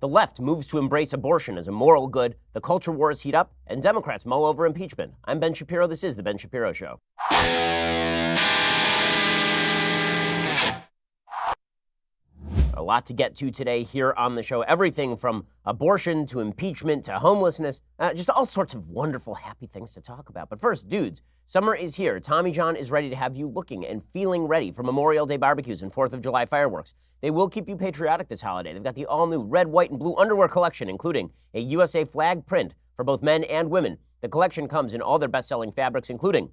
The left moves to embrace abortion as a moral good, the culture wars heat up, and Democrats mull over impeachment. I'm Ben Shapiro. This is The Ben Shapiro Show. A lot to get to today here on the show. Everything from abortion to impeachment to homelessness, just all sorts of wonderful, happy things to talk about. But first, dudes, summer is here. Tommy John is ready to have you looking and feeling ready for Memorial Day barbecues and 4th of July fireworks. They will keep you patriotic this holiday. They've got the all-new red, white, and blue underwear collection, including a USA flag print for both men and women. The collection comes in all their best-selling fabrics, including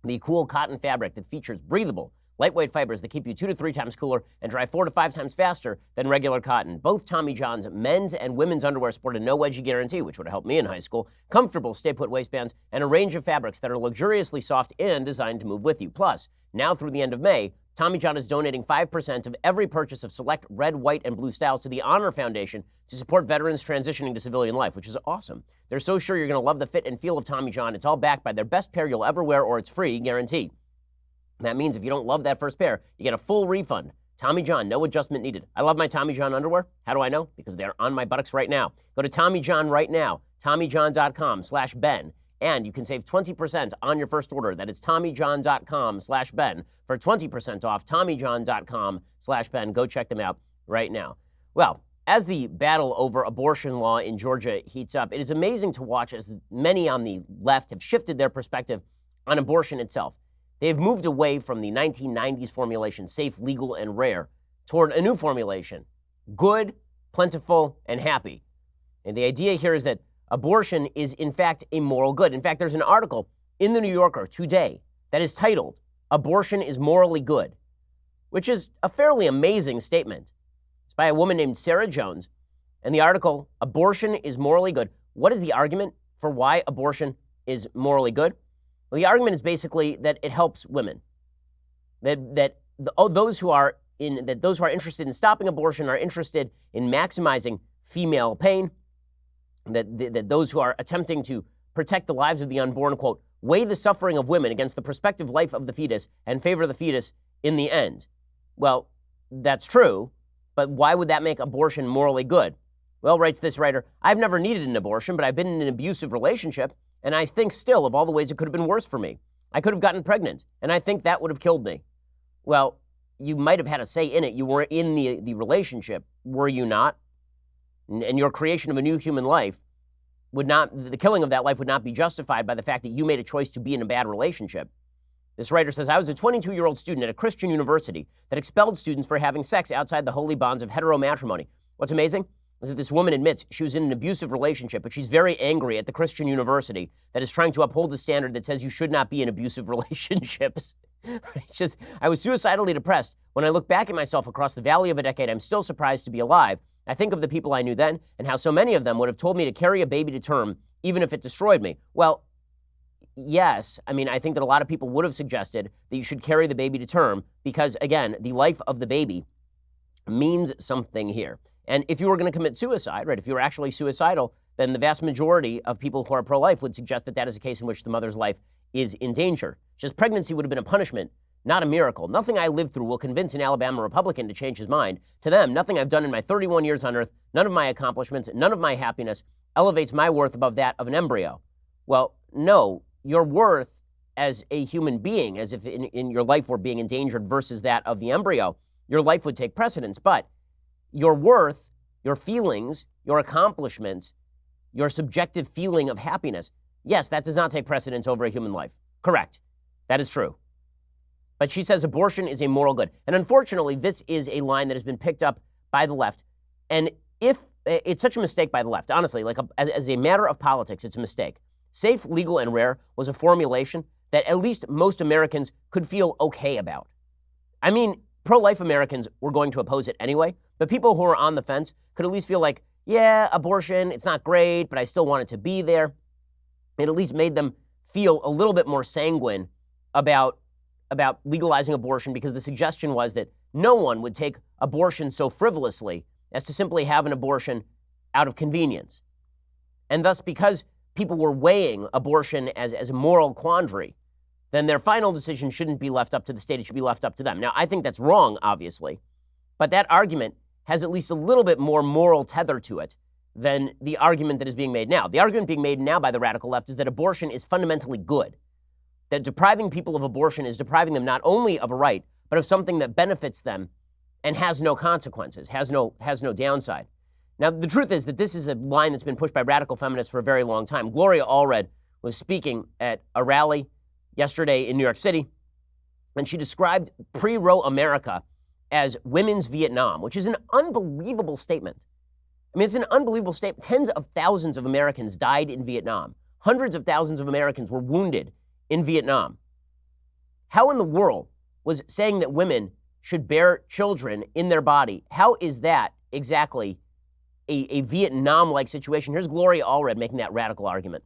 the cool cotton fabric that features breathable, lightweight fibers that keep you 2 to 3 times cooler and dry 4 to 5 times faster than regular cotton. Both Tommy John's men's and women's underwear sport a no-wedgie guarantee, which would have helped me in high school, comfortable stay-put waistbands, and a range of fabrics that are luxuriously soft and designed to move with you. Plus, now through the end of May, Tommy John is donating 5% of every purchase of select red, white, and blue styles to the Honor Foundation to support veterans transitioning to civilian life, which is awesome. They're so sure you're going to love the fit and feel of Tommy John. It's all backed by their best pair you'll ever wear or it's free guarantee. That means if you don't love that first pair, you get a full refund. Tommy John, no adjustment needed. I love my Tommy John underwear. How do I know? Because they're on my buttocks right now. Go to Tommy John right now, TommyJohn.com/Ben, and you can save 20% on your first order. That is TommyJohn.com/Ben for 20% off, TommyJohn.com/Ben. Go check them out right now. Well, as the battle over abortion law in Georgia heats up, it is amazing to watch as many on the left have shifted their perspective on abortion itself. They've moved away from the 1990s formulation, safe, legal, and rare, toward a new formulation, good, plentiful, and happy. And the idea here is that abortion is, in fact, a moral good. In fact, there's an article in the New Yorker today that is titled, "Abortion is Morally Good," which is a fairly amazing statement. It's by a woman named Sarah Jones, and the article, "Abortion is Morally Good." What is the argument for why abortion is morally good? Well, the argument is basically that it helps women. Those who are interested in stopping abortion are interested in maximizing female pain. That those who are attempting to protect the lives of the unborn, quote, weigh the suffering of women against the prospective life of the fetus and favor the fetus in the end. Well, that's true, but why would that make abortion morally good? Well, writes this writer, I've never needed an abortion, but I've been in an abusive relationship. And I think still of all the ways it could have been worse for me. I could have gotten pregnant, and I think that would have killed me. Well, you might have had a say in it. You were in the relationship, were you not? And your creation of a new human life the killing of that life would not be justified by the fact that you made a choice to be in a bad relationship. This writer says, I was a 22-year-old student at a Christian university that expelled students for having sex outside the holy bonds of heteromatrimony. What's amazing is that this woman admits she was in an abusive relationship, but she's very angry at the Christian university that is trying to uphold a standard that says you should not be in abusive relationships. It's just, I was suicidally depressed. When I look back at myself across the valley of a decade, I'm still surprised to be alive. I think of the people I knew then and how so many of them would have told me to carry a baby to term, even if it destroyed me. Well, yes, I think that a lot of people would have suggested that you should carry the baby to term because, again, the life of the baby means something here. And if you were going to commit suicide, right, if you were actually suicidal, then the vast majority of people who are pro-life would suggest that that is a case in which the mother's life is in danger. Just pregnancy would have been a punishment, not a miracle. Nothing I lived through will convince an Alabama Republican to change his mind. To them, nothing I've done in my 31 years on earth, none of my accomplishments, none of my happiness elevates my worth above that of an embryo. Well, no, your worth as a human being, as if in your life were being endangered versus that of the embryo, your life would take precedence. But your worth, your feelings, your accomplishments, your subjective feeling of happiness, yes, that does not take precedence over a human life. Correct. That is true. But she says abortion is a moral good. And unfortunately, this is a line that has been picked up by the left. And if it's such a mistake by the left, honestly, as a matter of politics, it's a mistake. Safe, legal, and rare was a formulation that at least most Americans could feel okay about. Pro-life Americans were going to oppose it anyway, but people who are on the fence could at least feel like, yeah, abortion, it's not great, but I still want it to be there. It at least made them feel a little bit more sanguine about legalizing abortion because the suggestion was that no one would take abortion so frivolously as to simply have an abortion out of convenience. And thus, because people were weighing abortion as a moral quandary, then their final decision shouldn't be left up to the state. It should be left up to them. Now, I think that's wrong, obviously. But that argument has at least a little bit more moral tether to it than the argument that is being made now. The argument being made now by the radical left is that abortion is fundamentally good, that depriving people of abortion is depriving them not only of a right, but of something that benefits them and has no consequences, has no downside. Now, the truth is that this is a line that's been pushed by radical feminists for a very long time. Gloria Allred was speaking at a rally yesterday in New York City, and she described pre-Roe America as women's Vietnam, which is an unbelievable statement. I mean, it's an unbelievable statement. Tens of thousands of Americans died in Vietnam. Hundreds of thousands of Americans were wounded in Vietnam. How in the world was saying that women should bear children in their body, how is that exactly a Vietnam-like situation? Here's Gloria Allred making that radical argument.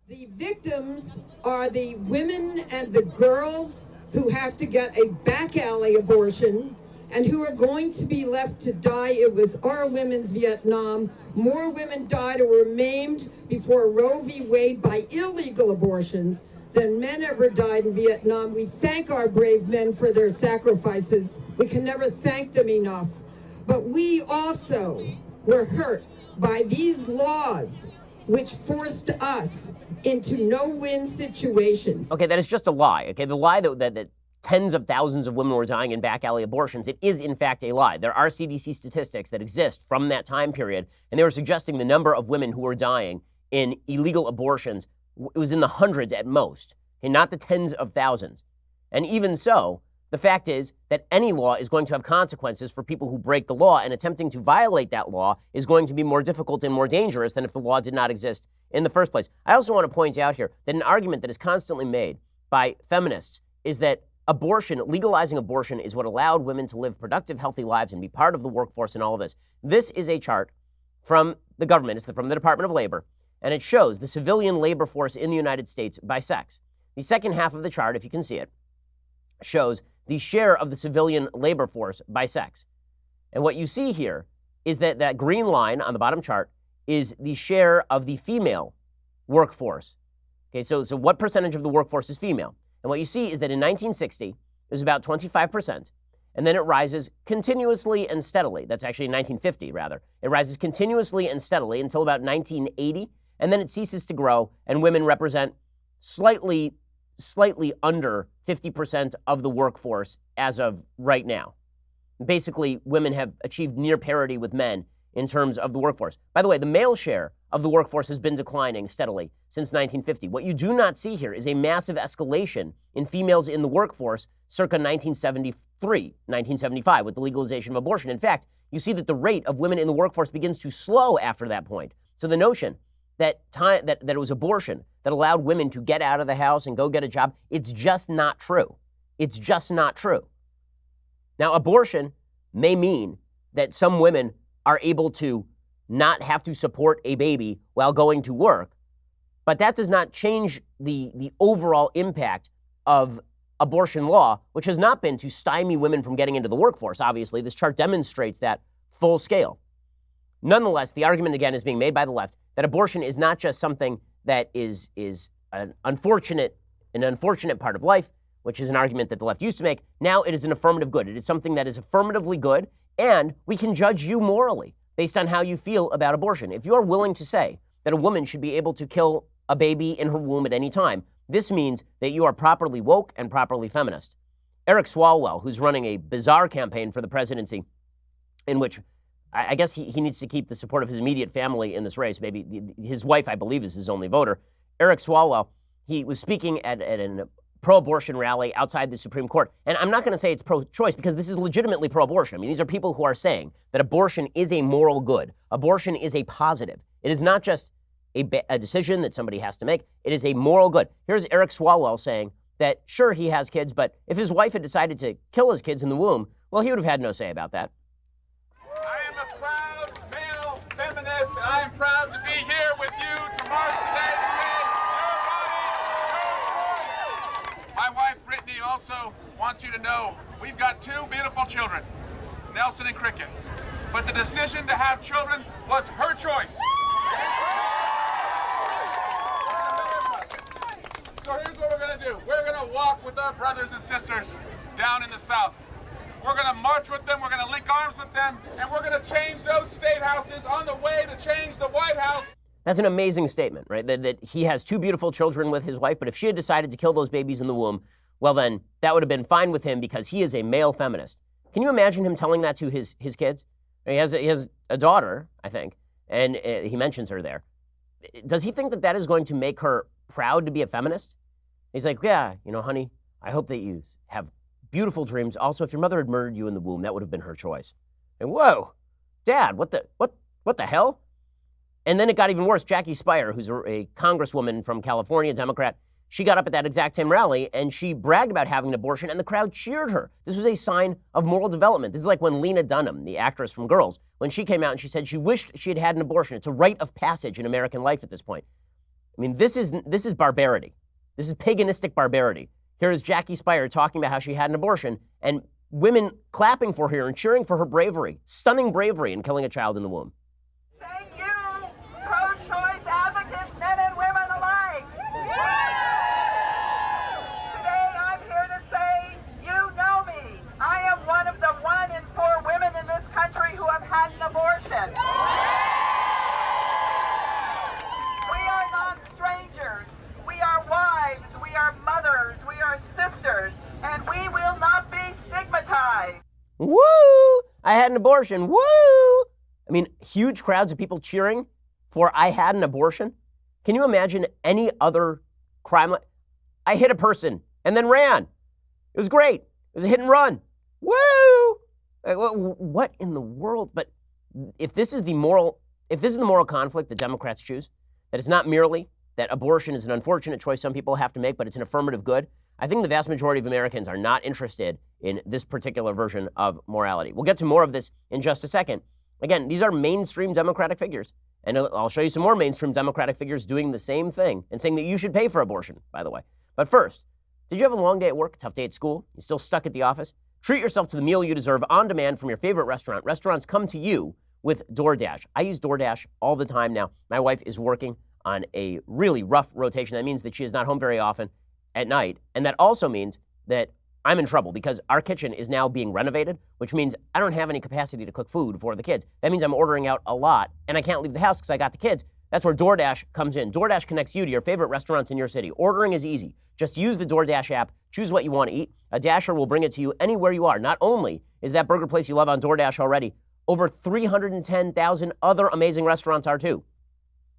The victims are the women and the girls who have to get a back alley abortion and who are going to be left to die. It was our women's Vietnam. More women died or were maimed before Roe v. Wade by illegal abortions than men ever died in Vietnam. We thank our brave men for their sacrifices. We can never thank them enough. But we also were hurt by these laws which forced us into no-win situations. Okay, that is just a lie. Okay, the lie that tens of thousands of women were dying in back alley abortions, it is in fact a lie. There are CDC statistics that exist from that time period, and they were suggesting the number of women who were dying in illegal abortions, it was in the hundreds at most, okay, not the tens of thousands. And even so, the fact is that any law is going to have consequences for people who break the law, and attempting to violate that law is going to be more difficult and more dangerous than if the law did not exist in the first place. I also want to point out here that an argument that is constantly made by feminists is that abortion, legalizing abortion, is what allowed women to live productive, healthy lives and be part of the workforce and all of this. This is a chart from the government. It's from the Department of Labor, and it shows the civilian labor force in the United States by sex. The second half of the chart, if you can see it, shows the share of the civilian labor force by sex. And what you see here is that that green line on the bottom chart is the share of the female workforce. Okay, so what percentage of the workforce is female? And what you see is that in 1960, it was about 25%, and then it rises continuously and steadily. That's actually 1950, rather. It rises continuously and steadily until about 1980, and then it ceases to grow, and women represent slightly under 50% of the workforce as of right now. Basically, women have achieved near parity with men in terms of the workforce. By the way, the male share of the workforce has been declining steadily since 1950. What you do not see here is a massive escalation in females in the workforce circa 1973, 1975 with the legalization of abortion. In fact, you see that the rate of women in the workforce begins to slow after that point. So the notion that it was abortion that allowed women to get out of the house and go get a job, it's just not true. It's just not true. Now, abortion may mean that some women are able to not have to support a baby while going to work, but that does not change the overall impact of abortion law, which has not been to stymie women from getting into the workforce. Obviously, this chart demonstrates that full scale. Nonetheless, the argument again is being made by the left that abortion is not just something that is an unfortunate part of life, which is an argument that the left used to make. Now it is an affirmative good. It is something that is affirmatively good, and we can judge you morally based on how you feel about abortion. If you are willing to say that a woman should be able to kill a baby in her womb at any time, this means that you are properly woke and properly feminist. Eric Swalwell, who's running a bizarre campaign for the presidency in which I guess he needs to keep the support of his immediate family in this race. Maybe his wife, I believe, is his only voter. Eric Swalwell, he was speaking at a pro-abortion rally outside the Supreme Court. And I'm not going to say it's pro-choice because this is legitimately pro-abortion. I mean, these are people who are saying that abortion is a moral good. Abortion is a positive. It is not just a decision that somebody has to make. It is a moral good. Here's Eric Swalwell saying that, sure, he has kids, but if his wife had decided to kill his kids in the womb, well, he would have had no say about that. I am proud to be here with you to march today. My wife, Brittany, also wants you to know we've got two beautiful children, Nelson and Cricket. But the decision to have children was her choice. So here's what we're going to do. We're going to walk with our brothers and sisters down in the South. We're going to march with them. We're going to link arms with them. And we're going to change those state houses on the way to change the White House. That's an amazing statement, right? That he has two beautiful children with his wife, but if she had decided to kill those babies in the womb, well, then that would have been fine with him because he is a male feminist. Can you imagine him telling that to his kids? He has a daughter, I think, and he mentions her there. Does he think that that is going to make her proud to be a feminist? He's like, yeah, honey, I hope that you have beautiful dreams. Also, if your mother had murdered you in the womb, that would have been her choice. And whoa, Dad, what the hell? And then it got even worse. Jackie Speier, who's a congresswoman from California, Democrat, she got up at that exact same rally and she bragged about having an abortion and the crowd cheered her. This was a sign of moral development. This is like when Lena Dunham, the actress from Girls, when she came out and she said she wished she had had an abortion. It's a rite of passage in American life at this point. I mean, this is barbarity. This is paganistic barbarity. Here is Jackie Speier talking about how she had an abortion and women clapping for her and cheering for her bravery, stunning bravery in killing a child in the womb. Thank you, pro-choice advocates, men and women alike. Today I'm here to say, you know me. I am one of the 1 in 4 women in this country who have had an abortion. We are not strangers. We are wives, we are mothers, we are sisters, and we will not be stigmatized. Woo! I had an abortion. Woo! I mean, huge crowds of people cheering for I had an abortion. Can you imagine any other crime? I hit a person and then ran. It was great. It was a hit and run. Woo! What in the world? But if this is the moral conflict the Democrats choose, that it's not merely that abortion is an unfortunate choice some people have to make, but it's an affirmative good, I think the vast majority of Americans are not interested in this particular version of morality. We'll get to more of this in just a second. Again, these are mainstream Democratic figures, and I'll show you some more mainstream Democratic figures doing the same thing and saying that you should pay for abortion, by the way. But first, did you have a long day at work, tough day at school? You still stuck at the office? Treat yourself to the meal you deserve on demand from your favorite restaurant. Restaurants come to you with DoorDash. I use DoorDash all the time now. My wife is working on a really rough rotation. That means that she is not home very often at night. And that also means that I'm in trouble because our kitchen is now being renovated, which means I don't have any capacity to cook food for the kids. That means I'm ordering out a lot and I can't leave the house because I got the kids. That's where DoorDash comes in. DoorDash connects you to your favorite restaurants in your city. Ordering is easy. Just use the DoorDash app, choose what you want to eat. A Dasher will bring it to you anywhere you are. Not only is that burger place you love on DoorDash already, over 310,000 other amazing restaurants are too.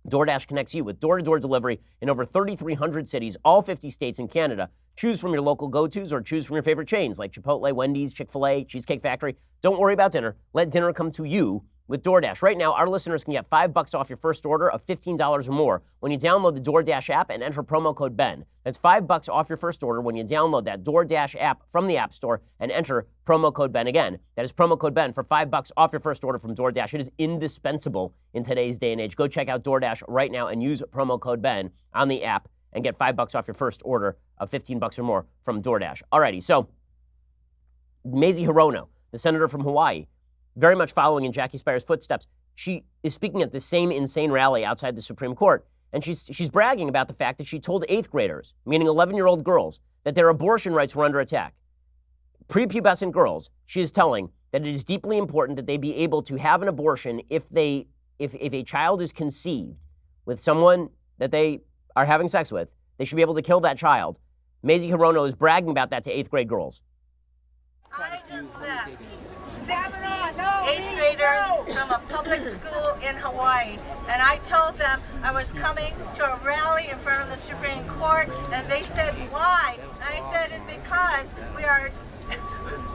DoorDash connects you with door-to-door delivery in over 3,300 cities, all 50 states and Canada. Choose from your local go-tos or choose from your favorite chains like Chipotle, Wendy's, Chick-fil-A, Cheesecake Factory. Don't worry about dinner. Let dinner come to you with DoorDash. Right now, our listeners can get $5 off your first order of $15 or more when you download the DoorDash app and enter promo code BEN. That's $5 off your first order when you download that DoorDash app from the App Store and enter promo code BEN. Again, that is promo code BEN for $5 off your first order from DoorDash. It is indispensable in today's day and age. Go check out DoorDash right now and use promo code BEN on the app and get $5 off your first order of $15 or more from DoorDash. Alrighty, so Mazie Hirono, the senator from Hawaii, very much following in Jackie Speier's footsteps. She is speaking at the same insane rally outside the Supreme Court, and she's bragging about the fact that she told 8th graders, meaning 11-year-old girls, that their abortion rights were under attack. Prepubescent girls, she is telling that it is deeply important that they be able to have an abortion if a child is conceived with someone that they are having sex with, they should be able to kill that child. Mazie Hirono is bragging about that to 8th grade girls. I just left 8th graders from a public school in Hawaii, and I told them I was coming to a rally in front of the Supreme Court, and they said, why? And I said, it's because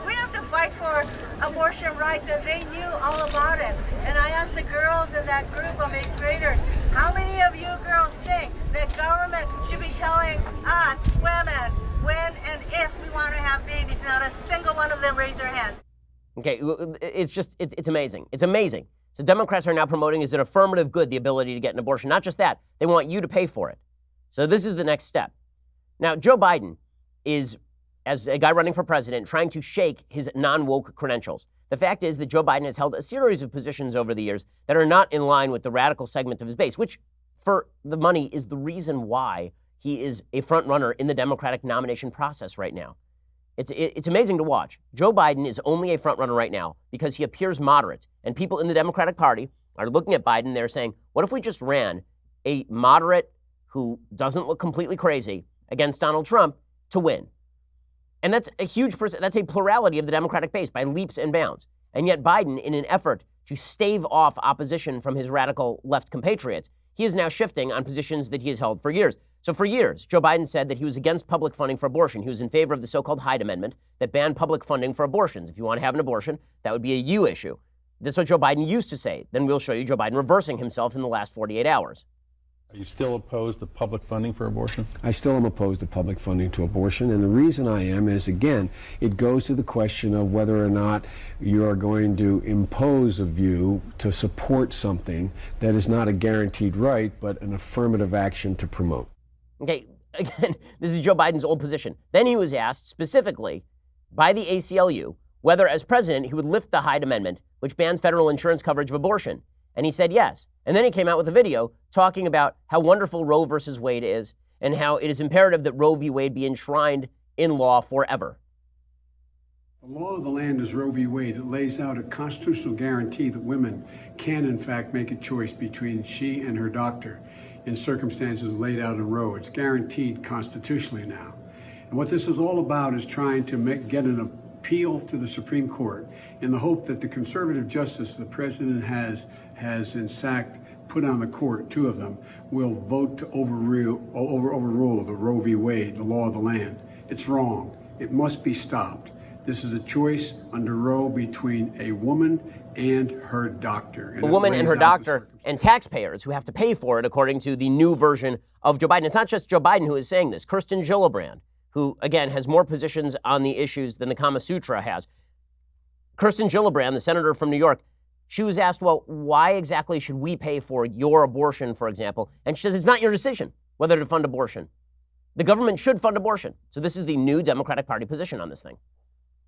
we have to fight for abortion rights, and they knew all about it. And I asked the girls in that group of 8th graders, how many of you girls think that government should be telling us, women, when and if we want to have babies? Not a single one of them raised their hand. Okay, it's amazing. It's amazing. So Democrats are now promoting as an affirmative good the ability to get an abortion. Not just that, they want you to pay for it. So this is the next step. Now, Joe Biden is, as a guy running for president, trying to shake his non-woke credentials. The fact is that Joe Biden has held a series of positions over the years that are not in line with the radical segment of his base, which, for the money, is the reason why he is a front runner in the Democratic nomination process right now. It's amazing to watch. Joe Biden is only a frontrunner right now because he appears moderate. And people in the Democratic Party are looking at Biden. They're saying, what if we just ran a moderate who doesn't look completely crazy against Donald Trump to win? And that's a huge that's a plurality of the Democratic base by leaps and bounds. And yet Biden, in an effort to stave off opposition from his radical left compatriots, he is now shifting on positions that he has held for years. So for years, Joe Biden said that he was against public funding for abortion. He was in favor of the so-called Hyde Amendment that banned public funding for abortions. If you want to have an abortion, that would be a you issue. This is what Joe Biden used to say. Then we'll show you Joe Biden reversing himself in the last 48 hours. Are you still opposed to public funding for abortion? I still am opposed to public funding to abortion, and the reason I am is, again, it goes to the question of whether or not you are going to impose a view to support something that is not a guaranteed right, but an affirmative action to promote. Okay, again, this is Joe Biden's old position. Then he was asked specifically by the ACLU whether, as president, he would lift the Hyde Amendment, which bans federal insurance coverage of abortion. And he said yes. And then he came out with a video talking about how wonderful Roe versus Wade is and how it is imperative that Roe v. Wade be enshrined in law forever. The law of the land is Roe v. Wade. It lays out a constitutional guarantee that women can, in fact, make a choice between she and her doctor in circumstances laid out in Roe. It's guaranteed constitutionally now. And what this is all about is trying to get an appeal to the Supreme Court in the hope that the conservative justice the president has in fact put on the court, two of them, will vote to overrule the Roe v. Wade, the law of the land. It's wrong. It must be stopped. This is a choice under Roe between a woman and her doctor. A woman and her doctor and taxpayers who have to pay for it, according to the new version of Joe Biden. It's not just Joe Biden who is saying this. Kirsten Gillibrand, who, again, has more positions on the issues than the Kama Sutra has. Kirsten Gillibrand, the senator from New York, she was asked, well, why exactly should we pay for your abortion, for example? And she says, it's not your decision whether to fund abortion. The government should fund abortion. So this is the new Democratic Party position on this thing.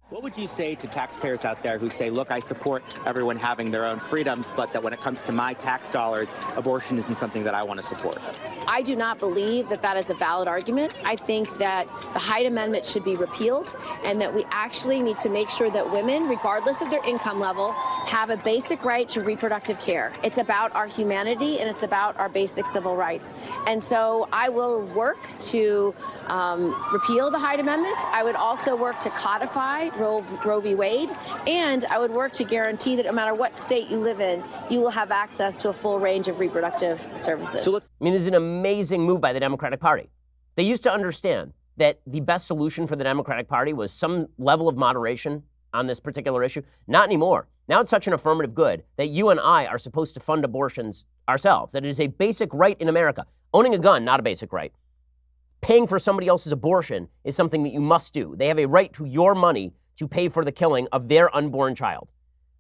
What would you say to taxpayers out there who say, look, I support everyone having their own freedoms, but that when it comes to my tax dollars, abortion isn't something that I want to support? I do not believe that that is a valid argument. I think that the Hyde Amendment should be repealed and that we actually need to make sure that women, regardless of their income level, have a basic right to reproductive care. It's about our humanity and it's about our basic civil rights. And so I will work to repeal the Hyde Amendment. I would also work to codify Roe v. Wade, and I would work to guarantee that no matter what state you live in, you will have access to a full range of reproductive services. I mean, this is an amazing move by the Democratic Party. They used to understand that the best solution for the Democratic Party was some level of moderation on this particular issue. Not anymore. Now it's such an affirmative good that you and I are supposed to fund abortions ourselves, that it is a basic right in America. Owning a gun, not a basic right. Paying for somebody else's abortion is something that you must do. They have a right to your money to pay for the killing of their unborn child.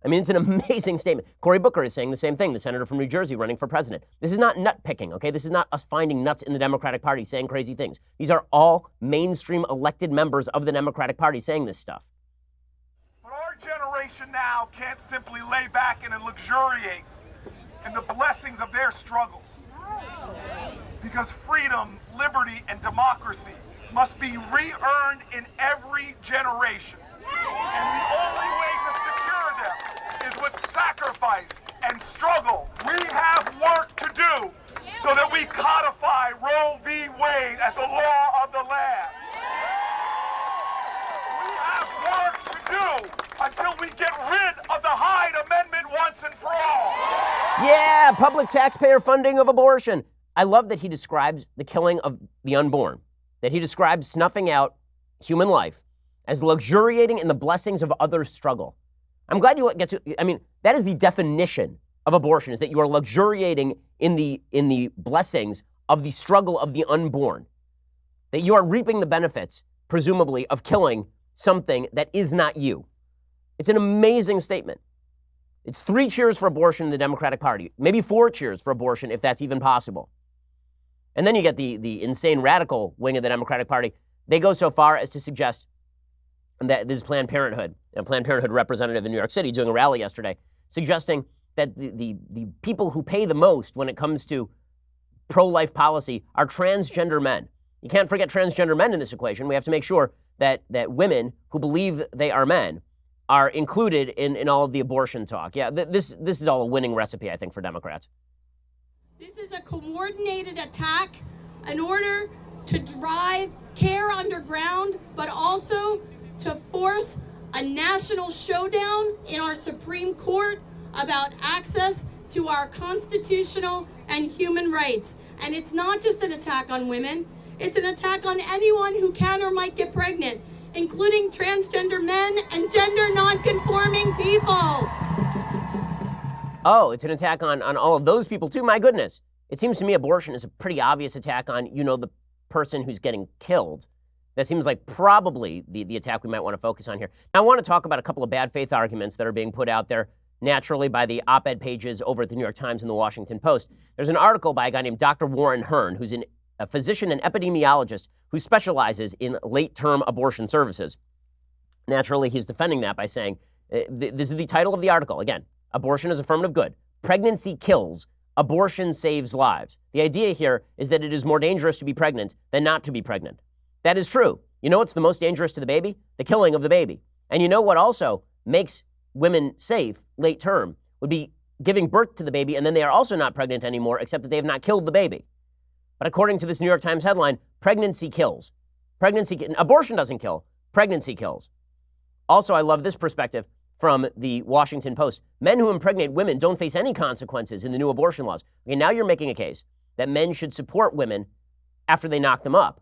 I mean, it's an amazing statement. Cory Booker is saying the same thing, the senator from New Jersey running for president. This is not nut picking, okay? This is not us finding nuts in the Democratic Party saying crazy things. These are all mainstream elected members of the Democratic Party saying this stuff. But our generation now can't simply lay back and luxuriate in the blessings of their struggles. Because freedom, liberty, and democracy must be re-earned in every generation. And the only way to secure them is with sacrifice and struggle. We have work to do so that we codify Roe v. Wade as the law of the land. We have work to do until we get rid of the Hyde Amendment once and for all. Yeah, public taxpayer funding of abortion. I love that he describes the killing of the unborn, that he describes snuffing out human life as luxuriating in the blessings of others' struggle. I'm glad you get to, I mean, that is the definition of abortion, is that you are luxuriating in the blessings of the struggle of the unborn, that you are reaping the benefits, presumably, of killing something that is not you. It's an amazing statement. It's 3 cheers for abortion in the Democratic Party, maybe 4 cheers for abortion, if that's even possible. And then you get the insane radical wing of the Democratic Party. They go so far as to suggest that this is Planned Parenthood, a Planned Parenthood representative in New York City doing a rally yesterday, suggesting that the people who pay the most when it comes to pro-life policy are transgender men. You can't forget transgender men in this equation. We have to make sure that women who believe they are men are included in all of the abortion talk. Yeah, this is all a winning recipe, I think, for Democrats. This is a coordinated attack in order to drive care underground, but also to force a national showdown in our Supreme Court about access to our constitutional and human rights. And it's not just an attack on women, it's an attack on anyone who can or might get pregnant, including transgender men and gender non-conforming people. Oh, it's an attack on all of those people too? My goodness. It seems to me abortion is a pretty obvious attack on, the person who's getting killed. That seems like probably the attack we might want to focus on here. Now, I want to talk about a couple of bad faith arguments that are being put out there naturally by the op-ed pages over at the New York Times and the Washington Post. There's an article by a guy named Dr. Warren Hearn, who's a physician and epidemiologist who specializes in late-term abortion services. Naturally, he's defending that by saying, this is the title of the article, again, abortion is affirmative good. Pregnancy kills. Abortion saves lives. The idea here is that it is more dangerous to be pregnant than not to be pregnant. That is true. You know what's the most dangerous to the baby? The killing of the baby. And you know what also makes women safe late term would be giving birth to the baby, and then they are also not pregnant anymore, except that they have not killed the baby. But according to this New York Times headline, pregnancy kills. Abortion doesn't kill. Pregnancy kills. Also, I love this perspective from the Washington Post. Men who impregnate women don't face any consequences in the new abortion laws. Okay, now you're making a case that men should support women after they knock them up.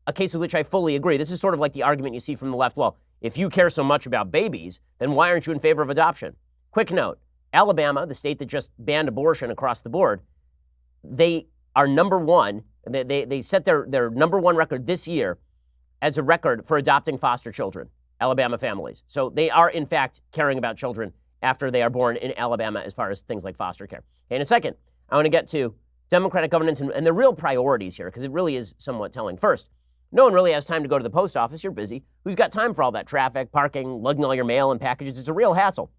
A case with which I fully agree. This is sort of like the argument you see from the left. Well, if you care so much about babies, then why aren't you in favor of adoption? Quick note, Alabama, the state that just banned abortion across the board, they are number one. They set their number one record this year as a record for adopting foster children, Alabama families. So they are, in fact, caring about children after they are born in Alabama as far as things like foster care. Okay, in a second, I want to get to Democratic governance and the real priorities here, because it really is somewhat telling. First, no one really has time to go to the post office. You're busy. Who's got time for all that traffic, parking, lugging all your mail and packages? It's a real hassle.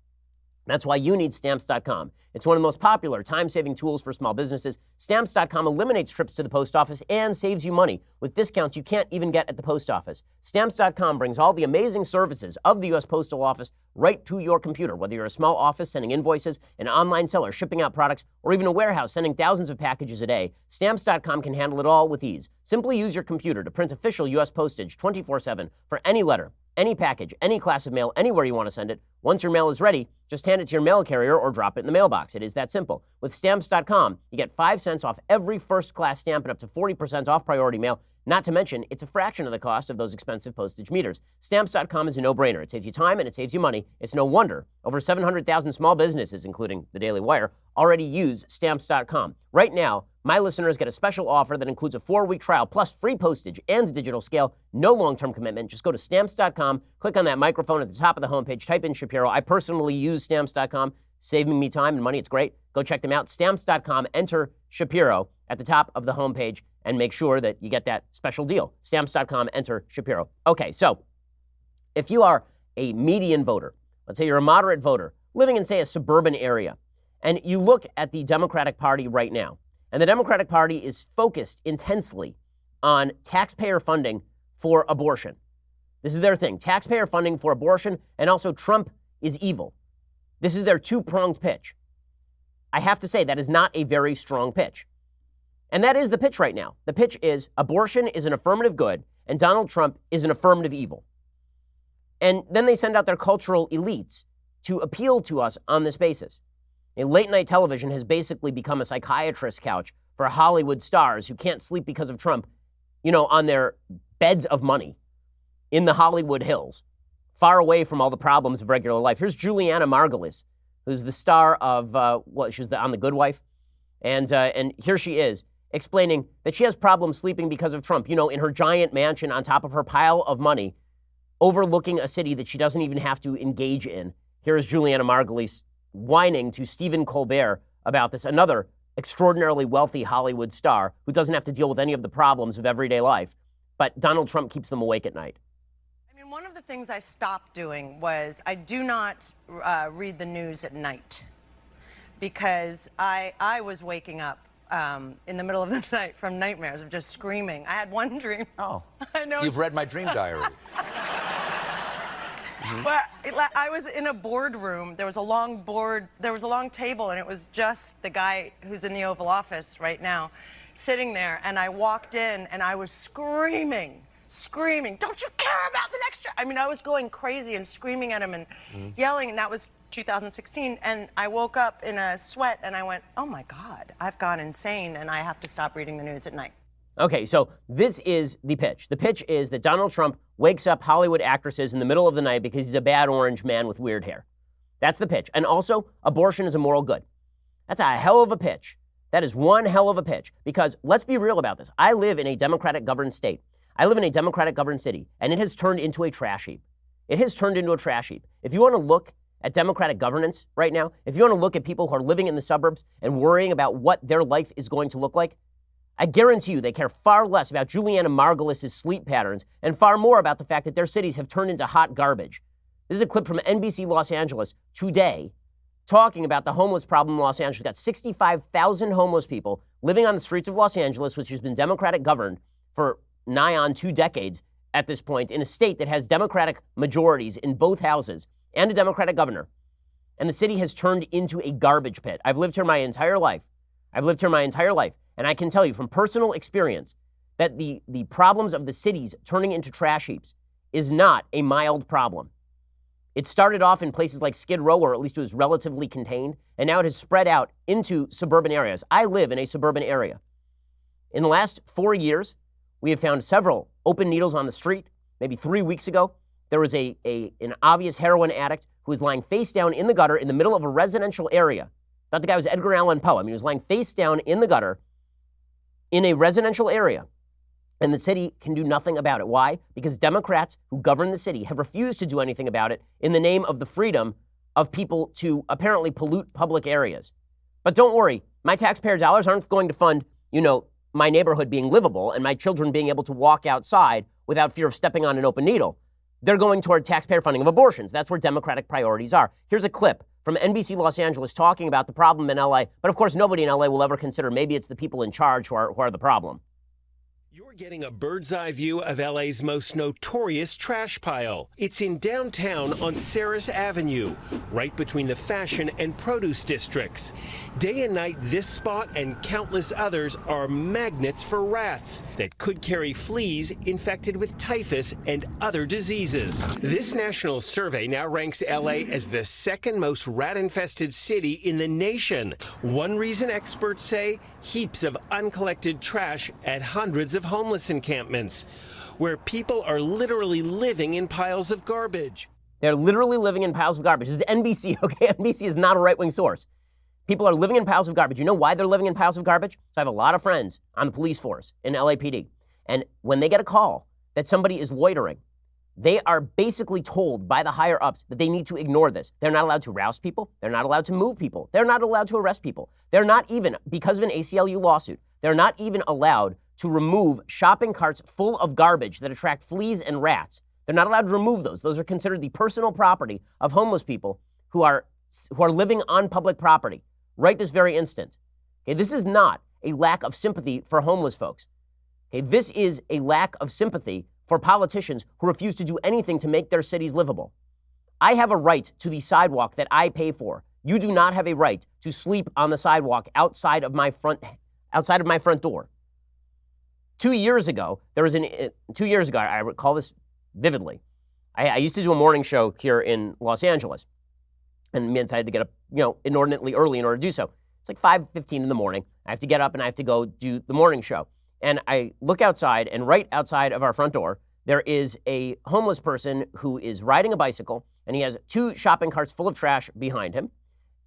That's why you need Stamps.com. It's one of the most popular time-saving tools for small businesses. Stamps.com eliminates trips to the post office and saves you money with discounts you can't even get at the post office. Stamps.com brings all the amazing services of the U.S. Postal Office right to your computer, whether you're a small office sending invoices, an online seller shipping out products, or even a warehouse sending thousands of packages a day. Stamps.com can handle it all with ease. Simply use your computer to print official U.S. postage 24/7 for any letter, any package, any class of mail, anywhere you want to send it. Once your mail is ready, just hand it to your mail carrier or drop it in the mailbox. It is that simple. With Stamps.com, you get 5 cents off every first-class stamp and up to 40% off priority mail. Not to mention, it's a fraction of the cost of those expensive postage meters. Stamps.com is a no-brainer. It saves you time and it saves you money. It's no wonder over 700,000 small businesses, including the Daily Wire, already use Stamps.com. Right now, my listeners get a special offer that includes a 4-week trial plus free postage and digital scale. No long-term commitment. Just go to Stamps.com, click on that microphone at the top of the homepage, type in Shapiro. I personally use Stamps.com, saving me time and money. It's great. Go check them out. Stamps.com, enter Shapiro at the top of the homepage and make sure that you get that special deal. Stamps.com, enter Shapiro. Okay, so if you are a median voter, let's say you're a moderate voter living in, say, a suburban area, and you look at the Democratic Party right now, and the Democratic Party is focused intensely on taxpayer funding for abortion. This is their thing, taxpayer funding for abortion, and also Trump is evil. This is their two-pronged pitch. I have to say that is not a very strong pitch. And that is the pitch right now. The pitch is abortion is an affirmative good, and Donald Trump is an affirmative evil. And then they send out their cultural elites to appeal to us on this basis. Late-night television has basically become a psychiatrist's couch for Hollywood stars who can't sleep because of Trump, on their beds of money in the Hollywood Hills, far away from all the problems of regular life. Here's Juliana Margulies, who's the star of, she was on The Good Wife. And here she is explaining that she has problems sleeping because of Trump, in her giant mansion on top of her pile of money, overlooking a city that she doesn't even have to engage in. Here is Juliana Margulies whining to Stephen Colbert about this, another extraordinarily wealthy Hollywood star who doesn't have to deal with any of the problems of everyday life, but Donald Trump keeps them awake at night. I mean, one of the things I stopped doing was I do not read the news at night because I was waking up in the middle of the night from nightmares of just screaming. I had one dream. Oh, I know. You've read my dream diary. Well, I was in a boardroom. There was a long board, there was a long table, and it was just the guy who's in the Oval Office right now sitting there. And I walked in and I was screaming, don't you care about the next year? I mean, I was going crazy and screaming at him and yelling, and that was 2016. And I woke up in a sweat and I went, oh my God, I've gone insane and I have to stop reading the news at night. Okay, so this is the pitch. The pitch is that Donald Trump wakes up Hollywood actresses in the middle of the night because he's a bad orange man with weird hair. That's the pitch. And also, abortion is a moral good. That's a hell of a pitch. That is one hell of a pitch. Because let's be real about this. I live in a Democratic governed state. I live in a Democratic governed city, and it has turned into a trash heap. It has turned into a trash heap. If you want to look at Democratic governance right now, if you want to look at people who are living in the suburbs and worrying about what their life is going to look like, I guarantee you they care far less about Juliana Margulis's sleep patterns and far more about the fact that their cities have turned into hot garbage. This is a clip from NBC Los Angeles today talking about the homeless problem in Los Angeles. We've got 65,000 homeless people living on the streets of Los Angeles, which has been Democratic governed for nigh on 2 decades at this point, in a state that has Democratic majorities in both houses and a Democratic governor. And the city has turned into a garbage pit. I've lived here my entire life. And I can tell you from personal experience that the problems of the cities turning into trash heaps is not a mild problem. It started off in places like Skid Row, where at least it was relatively contained, and now it has spread out into suburban areas. I live in a suburban area. In the last 4 years, we have found several open needles on the street. Maybe 3 weeks ago, there was an obvious heroin addict who was lying face down in the gutter in the middle of a residential area. Thought the guy was Edgar Allan Poe. I mean, he was lying face down in the gutter in a residential area, and the city can do nothing about it. Why? Because Democrats who govern the city have refused to do anything about it in the name of the freedom of people to apparently pollute public areas. But don't worry, my taxpayer dollars aren't going to fund, my neighborhood being livable and my children being able to walk outside without fear of stepping on an open needle. They're going toward taxpayer funding of abortions. That's where Democratic priorities are. Here's a clip from NBC Los Angeles talking about the problem in LA. But of course, nobody in LA will ever consider maybe it's the people in charge who are the problem. You're getting a bird's eye view of LA's most notorious trash pile. It's in downtown on Ceres Avenue, right between the fashion and produce districts. Day and night, this spot and countless others are magnets for rats that could carry fleas infected with typhus and other diseases. This national survey now ranks LA as the second most rat-infested city in the nation. One reason experts say, heaps of uncollected trash at hundreds of homeless encampments, where people are literally living in piles of garbage. They're literally living in piles of garbage. This is NBC, okay? NBC is not a right-wing source. People are living in piles of garbage. You know why they're living in piles of garbage? So I have a lot of friends on the police force in LAPD. And when they get a call that somebody is loitering, they are basically told by the higher-ups that they need to ignore this. They're not allowed to rouse people. They're not allowed to move people. They're not allowed to arrest people. They're not even, because of an ACLU lawsuit, they're not even allowed to remove shopping carts full of garbage that attract fleas and rats. They're not allowed to remove those. Those are considered the personal property of homeless people who are living on public property right this very instant. Okay, this is not a lack of sympathy for homeless folks. Okay, this is a lack of sympathy for politicians who refuse to do anything to make their cities livable. I have a right to the sidewalk that I pay for. You do not have a right to sleep on the sidewalk outside of my front door. 2 years ago, I recall this vividly. I used to do a morning show here in Los Angeles, and it meant I had to get up, inordinately early in order to do so. It's like 5:15 in the morning. I have to get up and I have to go do the morning show. And I look outside, and right outside of our front door, there is a homeless person who is riding a bicycle, and he has 2 shopping carts full of trash behind him,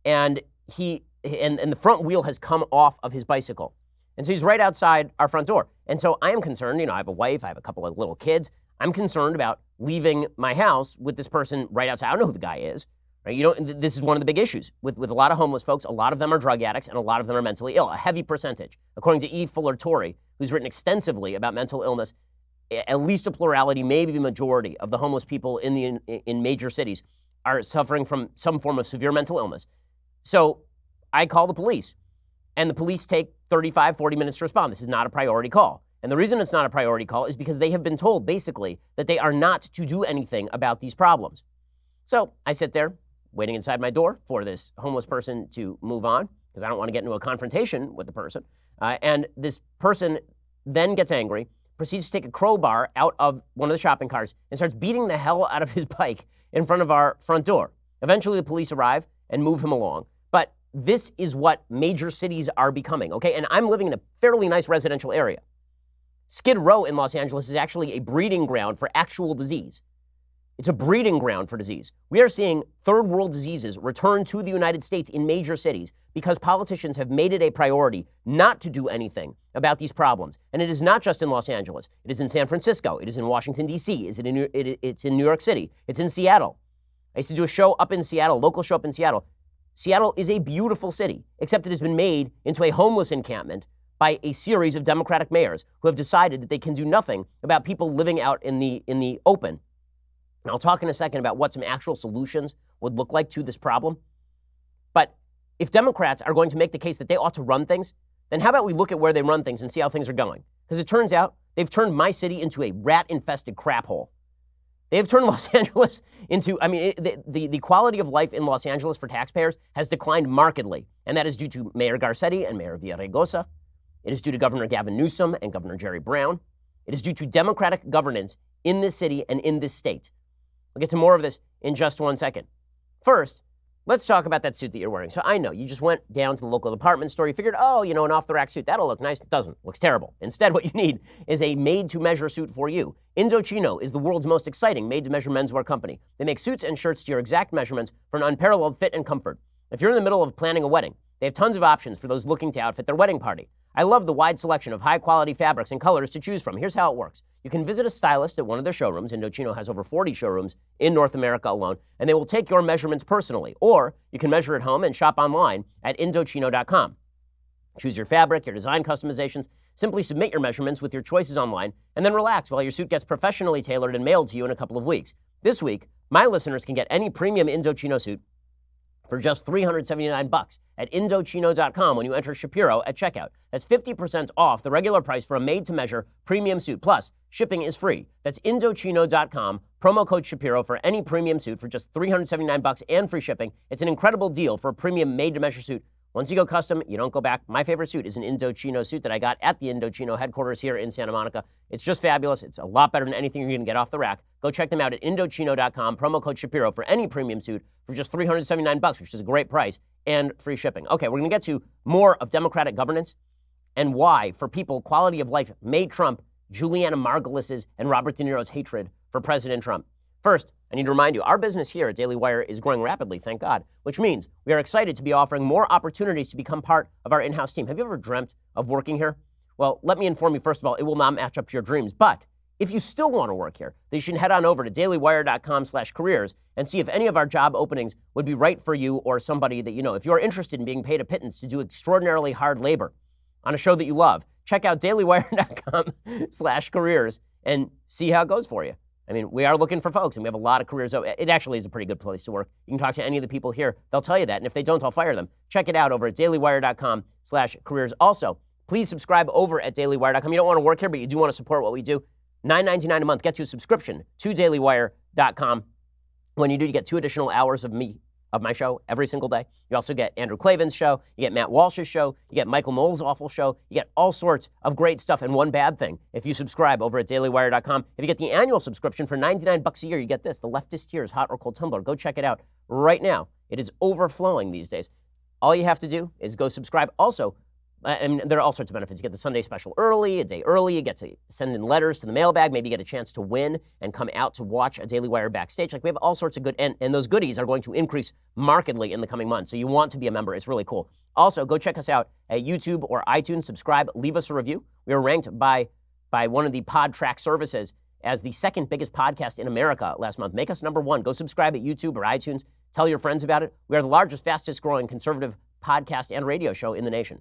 and the front wheel has come off of his bicycle. And so he's right outside our front door. And so I am concerned, I have a wife, I have a couple of little kids. I'm concerned about leaving my house with this person right outside. I don't know who the guy is. Right? This is one of the big issues with a lot of homeless folks. A lot of them are drug addicts and a lot of them are mentally ill, a heavy percentage. According to Eve Fuller-Torrey, who's written extensively about mental illness, at least a plurality, maybe a majority of the homeless people in major cities are suffering from some form of severe mental illness. So I call the police, and the police take 35, 40 minutes to respond. This is not a priority call. And the reason it's not a priority call is because they have been told, basically, that they are not to do anything about these problems. So I sit there waiting inside my door for this homeless person to move on because I don't want to get into a confrontation with the person. And this person then gets angry, proceeds to take a crowbar out of one of the shopping carts and starts beating the hell out of his bike in front of our front door. Eventually, the police arrive and move him along. But this is what major cities are becoming, okay? And I'm living in a fairly nice residential area. Skid Row in Los Angeles is actually a breeding ground for actual disease. It's a breeding ground for disease. We are seeing third world diseases return to the United States in major cities because politicians have made it a priority not to do anything about these problems. And it is not just in Los Angeles. It is in San Francisco. It is in Washington, D.C. It's in New York City. It's in Seattle. I used to do a show up in Seattle, local show up in Seattle. Seattle is a beautiful city, except it has been made into a homeless encampment by a series of Democratic mayors who have decided that they can do nothing about people living out in the open. And I'll talk in a second about what some actual solutions would look like to this problem. But if Democrats are going to make the case that they ought to run things, then how about we look at where they run things and see how things are going? Because it turns out they've turned my city into a rat-infested crap hole. They've turned Los Angeles into, the quality of life in Los Angeles for taxpayers has declined markedly. And that is due to Mayor Garcetti and Mayor Villaraigosa. It is due to Governor Gavin Newsom and Governor Jerry Brown. It is due to Democratic governance in this city and in this state. We'll get to more of this in just 1 second. First, let's talk about that suit that you're wearing. So I know you just went down to the local department store. You figured, an off-the-rack suit, that'll look nice. It doesn't. It looks terrible. Instead, what you need is a made-to-measure suit for you. Indochino is the world's most exciting made-to-measure menswear company. They make suits and shirts to your exact measurements for an unparalleled fit and comfort. If you're in the middle of planning a wedding, they have tons of options for those looking to outfit their wedding party. I love the wide selection of high-quality fabrics and colors to choose from. Here's how it works. You can visit a stylist at one of their showrooms. Indochino has over 40 showrooms in North America alone, and they will take your measurements personally. Or you can measure at home and shop online at Indochino.com. Choose your fabric, your design customizations. Simply submit your measurements with your choices online, and then relax while your suit gets professionally tailored and mailed to you in a couple of weeks. This week, my listeners can get any premium Indochino suit for just $379 at Indochino.com when you enter Shapiro at checkout. That's 50% off the regular price for a made-to-measure premium suit. Plus, shipping is free. That's Indochino.com, promo code Shapiro for any premium suit for just $379 and free shipping. It's an incredible deal for a premium made-to-measure suit. Once you go custom, you don't go back. My favorite suit is an Indochino suit that I got at the Indochino headquarters here in Santa Monica. It's just fabulous. It's a lot better than anything you're going to get off the rack. Go check them out at Indochino.com, promo code Shapiro for any premium suit for just $379, which is a great price, and free shipping. Okay, we're going to get to more of Democratic governance and why, for people, quality of life made trump Juliana Margulis's and Robert De Niro's hatred for President Trump. First, I need to remind you, our business here at Daily Wire is growing rapidly, thank God, which means we are excited to be offering more opportunities to become part of our in-house team. Have you ever dreamt of working here? Well, let me inform you, first of all, it will not match up to your dreams. But if you still want to work here, then you should head on over to dailywire.com/careers and see if any of our job openings would be right for you or somebody that you know. If you're interested in being paid a pittance to do extraordinarily hard labor on a show that you love, check out dailywire.com/careers and see how it goes for you. I mean, we are looking for folks, and we have a lot of careers. It actually is a pretty good place to work. You can talk to any of the people here. They'll tell you that. And if they don't, I'll fire them. Check it out over at dailywire.com/careers. Also, please subscribe over at dailywire.com. You don't want to work here, but you do want to support what we do. $9.99 a month gets you a subscription to dailywire.com. When you do, you get 2 additional hours of my show every single day. You also get Andrew Klavan's show, you get Matt Walsh's show, you get Michael Knowles' awful show, you get all sorts of great stuff. And one bad thing, if you subscribe over at dailywire.com, if you get the annual subscription for $99 a year, you get this, the Leftist Tears Hot or Cold Tumbler. Go check it out right now. It is overflowing these days. All you have to do is go subscribe. Also, there are all sorts of benefits. You get the Sunday special early, a day early. You get to send in letters to the mailbag. Maybe you get a chance to win and come out to watch a Daily Wire backstage. Like, we have all sorts of good, and those goodies are going to increase markedly in the coming months. So you want to be a member. It's really cool. Also, go check us out at YouTube or iTunes. Subscribe. Leave us a review. We were ranked by one of the pod track services as the second biggest podcast in America last month. Make us number 1. Go subscribe at YouTube or iTunes. Tell your friends about it. We are the largest, fastest growing conservative podcast and radio show in the nation.